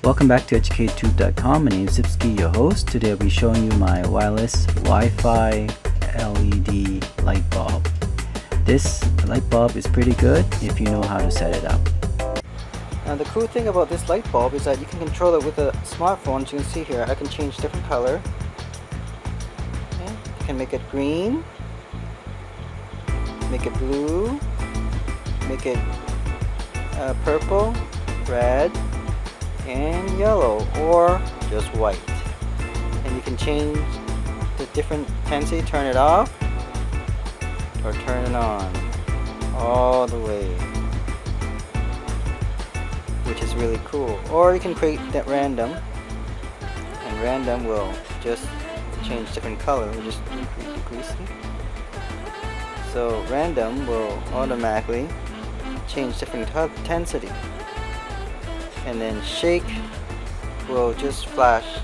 Welcome back to EducateTube.com. My name is Sipsky, your host. Today I'll be showing you my wireless Wi-Fi LED light bulb. This light bulb is pretty good if you know how to set it up. Now the cool thing about this light bulb is that you can control it with a smartphone. As you can see here, I can change different color. Okay. You can make it green, make it blue, make it purple, red, and yellow, or just white. And you can change the different intensity, turn it off or turn it on all the way, which is really cool. Or you can create that random, and random will just change different color. We'll just decrease it. So random will automatically change different intensity. And then shake will just flash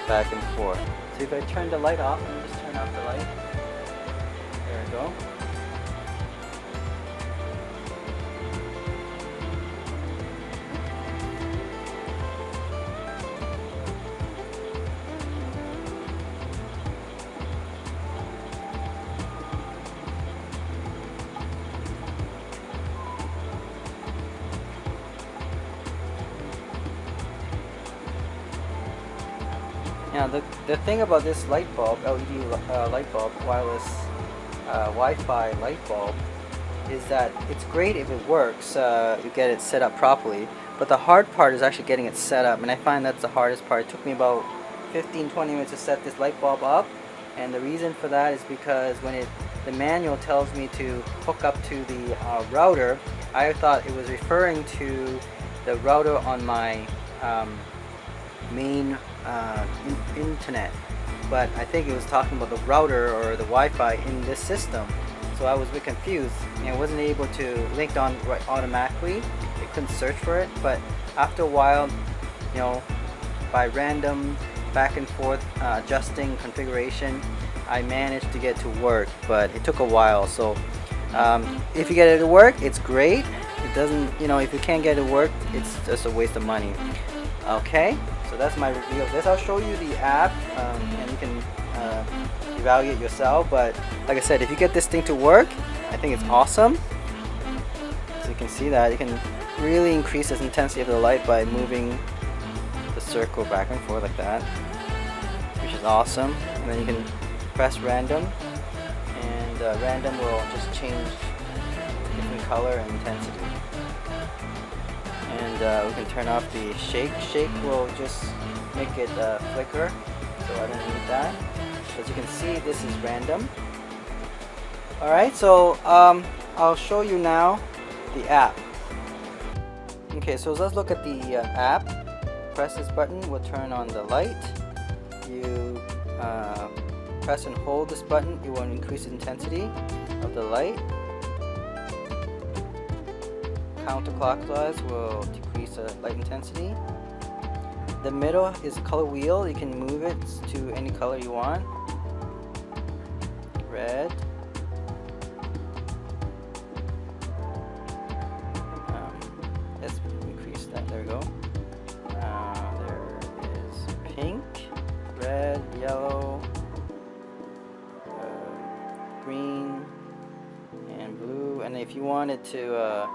back and forth. So if I turn the light off, let me just turn off the light. There we go. Now the thing about this light bulb, LED light bulb, wireless Wi-Fi light bulb, is that it's great if it works, you get it set up properly, but the hard part is actually getting it set up, and I find that's the hardest part. It took me about 15-20 minutes to set this light bulb up, and the reason for that is because when the manual tells me to hook up to the router, I thought it was referring to the router on my main internet, but I think it was talking about the router or the Wi-Fi in this system. So I was a bit confused and I wasn't able to link on right automatically. It couldn't search for it, but after a while, you know, by random back and forth adjusting configuration, I managed to get to work, but it took a while. So if you get it to work, it's great. It doesn't, you know, if you can't get it to work, it's just a waste of money. Okay, so that's my review of this. I'll show you the app and you can evaluate yourself, but like I said, if you get this thing to work, I think it's awesome. So you can see that you can really increase the intensity of the light by moving the circle back and forth like that, which is awesome. And then you can press random, and random will just change different color and intensity. And we can turn off the shake. Shake will just make it flicker, so I don't need that. As you can see, this is random. Alright, so I'll show you now the app. Okay, so let's look at the app. Press this button, will turn on the light. You press and hold this button, it will increase the intensity of the light. Counterclockwise will decrease the light intensity. The middle is a color wheel. You can move it to any color you want. Red. Let's increase that. There we go. There is pink, red, yellow, green, and blue. And if you want it to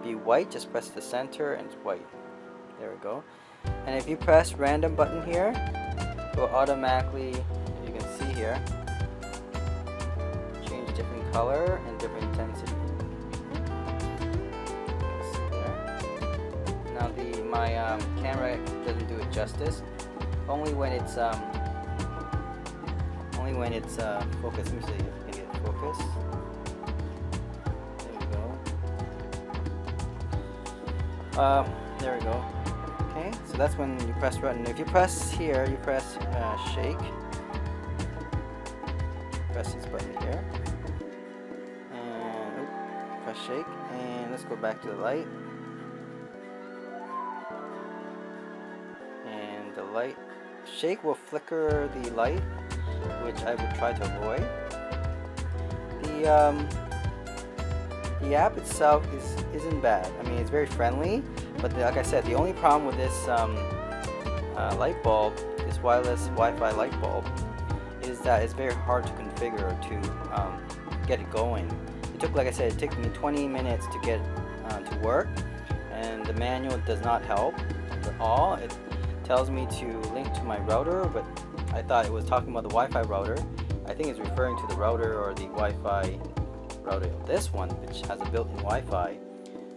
be white, just press the center and it's white. There we go. And if you press random button here, it will automatically, as you can see here, change different color and different intensity. See there. Now my camera doesn't do it justice. Only when it's focused. Let me see if I can get focus. There we go. Okay, so that's when you press button. If you press here, you press shake. Press this button here, and press shake. And let's go back to the light. And the light shake will flicker the light, which I would try to avoid. The app itself isn't bad. I mean, it's very friendly, But like I said, the only problem with this light bulb, this wireless Wi-Fi light bulb, is that it's very hard to configure to get it going. It took, like I said, it took me 20 minutes to get to work, and the manual does not help at all. It tells me to link to my router, but I thought it was talking about the Wi-Fi router. I think it's referring to the router or the Wi-Fi router of this one, which has a built-in Wi-Fi.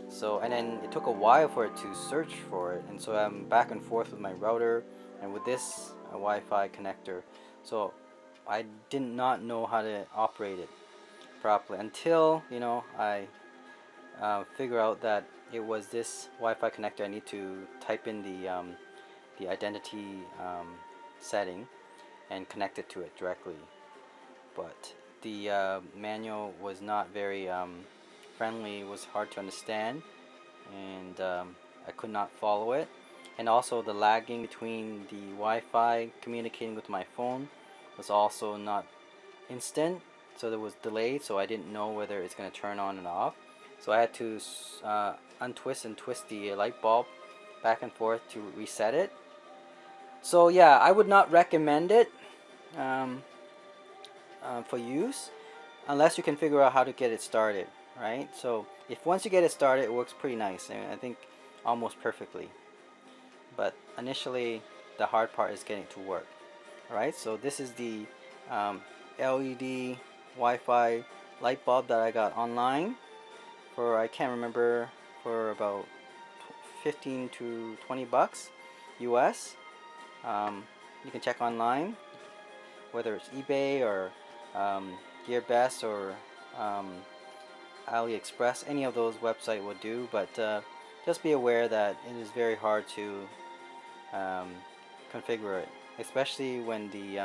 So, and then it took a while for it to search for it, and so I'm back and forth with my router and with this Wi-Fi connector. So I did not know how to operate it properly until, you know, I figure out that it was this Wi-Fi connector. I need to type in the identity setting and connect it to it directly. But the manual was not very friendly. It was hard to understand, and I could not follow it. And also the lagging between the Wi-Fi communicating with my phone was also not instant, so there was delay, so I didn't know whether it's going to turn on and off. So I had to untwist and twist the light bulb back and forth to reset it. So yeah, I would not recommend it for use unless you can figure out how to get it started, right? So if once you get it started, it works pretty nice, and I think almost perfectly. But initially, the hard part is getting it to work. Alright, so this is the LED Wi-Fi light bulb that I got online for, I can't remember, for about 15 to 20 bucks US. You can check online, whether it's eBay or GearBest or AliExpress. Any of those websites will do, but just be aware that it is very hard to configure it, especially when the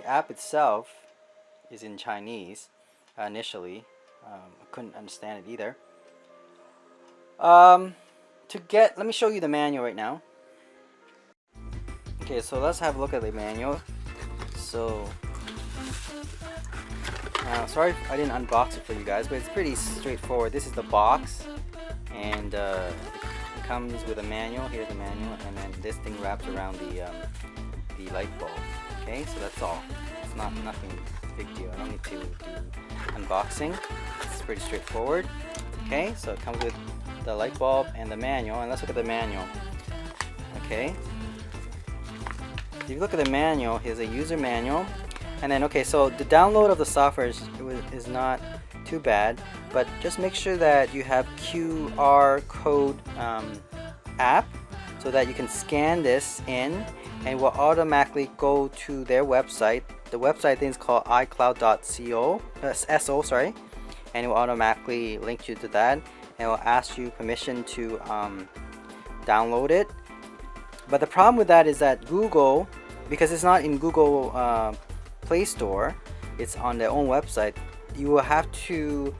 app itself is in Chinese. Initially, I couldn't understand it either. Let me show you the manual right now. Okay, so let's have a look at the manual. So sorry if I didn't unbox it for you guys, but it's pretty straightforward. This is the box, and it comes with a manual. Here's the manual, and then this thing wraps around the light bulb. Okay, so that's all. It's nothing big deal. I don't need to do unboxing. It's pretty straightforward. Okay, so it comes with the light bulb and the manual, and let's look at the manual. Okay, if you look at the manual, here's a user manual, and then okay, so the download of the software is not too bad, but just make sure that you have QR code app so that you can scan this in, and it will automatically go to their website. The website thing is called iCloud.co, SO, sorry, and it will automatically link you to that, and it will ask you permission to download it. But the problem with that is that Google, because it's not in Google Play Store, it's on their own website, you will have to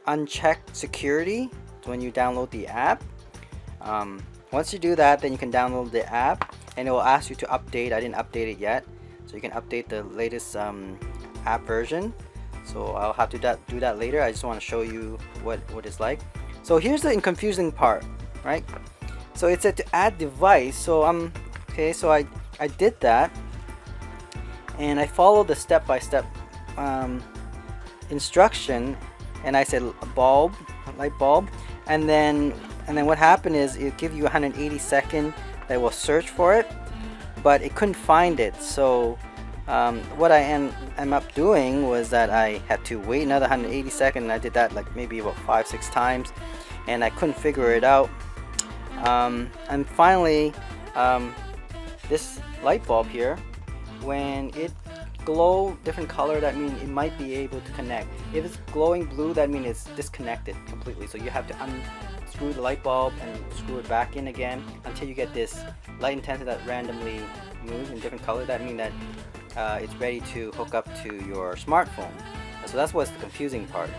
uncheck security when you download the app. Once you do that, then you can download the app, and it will ask you to update. I didn't update it yet, so you can update the latest app version. So I'll have to do that later. I just want to show you what it's like. So here's the confusing part, right? So it said to add device. So okay, so I did that, and I followed the step-by-step instruction, and I said light bulb, and then what happened is it give you 180 seconds that will search for it, but it couldn't find it. So what I am up doing was that I had to wait another 180 seconds, and I did that like maybe about 5-6 times, and I couldn't figure it out. And finally, this light bulb here, when it glow different color, that means it might be able to connect. If it's glowing blue, that means it's disconnected completely. So you have to unscrew the light bulb and screw it back in again until you get this light intensity that randomly moves in different color. That means that it's ready to hook up to your smartphone. So that's what's the confusing part.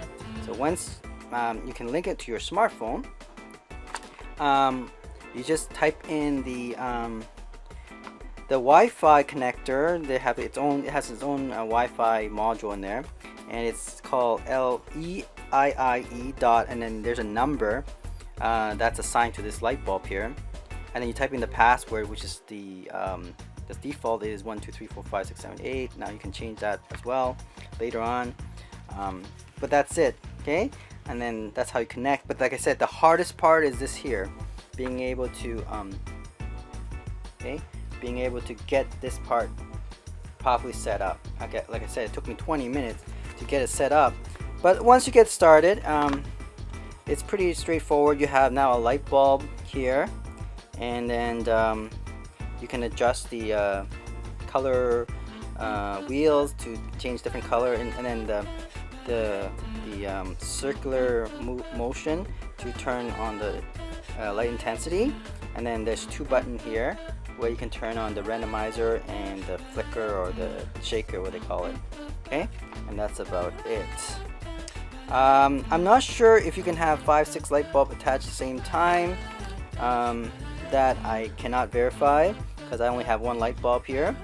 So once you can link it to your smartphone, you just type in the Wi-Fi connector. It has its own Wi-Fi module in there, and it's called LEIIE dot, and then there's a number that's assigned to this light bulb here, and then you type in the password, which is the default is 1234567 Now you can change that as well later on, but that's it. Okay, and then that's how you connect. But like I said, the hardest part is this here, being able to being able to get this part properly set up. Okay, like I said, it took me 20 minutes to get it set up, but once you get started, it's pretty straightforward. You have now a light bulb here, and then you can adjust the color wheels to change different color, and then the circular motion to turn on the light intensity. And then there's two buttons here where you can turn on the randomizer and the flicker or the shaker, what they call it. Okay, and that's about it. I'm not sure if you can have 5-6 light bulbs attached at the same time. That I cannot verify because I only have one light bulb here,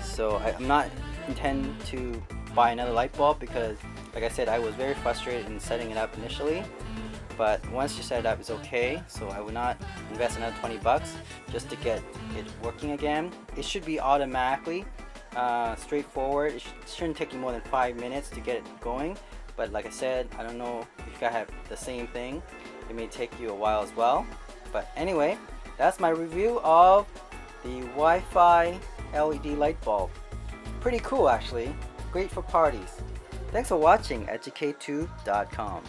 so I'm not intend to buy another light bulb because, like I said, I was very frustrated in setting it up initially. But once you set it up, it's okay, so I would not invest another 20 bucks just to get it working again. It should be automatically straightforward. It shouldn't take you more than 5 minutes to get it going. But like I said, I don't know if you guys have the same thing. It may take you a while as well. But anyway, that's my review of the Wi-Fi LED light bulb. Pretty cool actually. Great for parties. Thanks for watching EducateTube.com.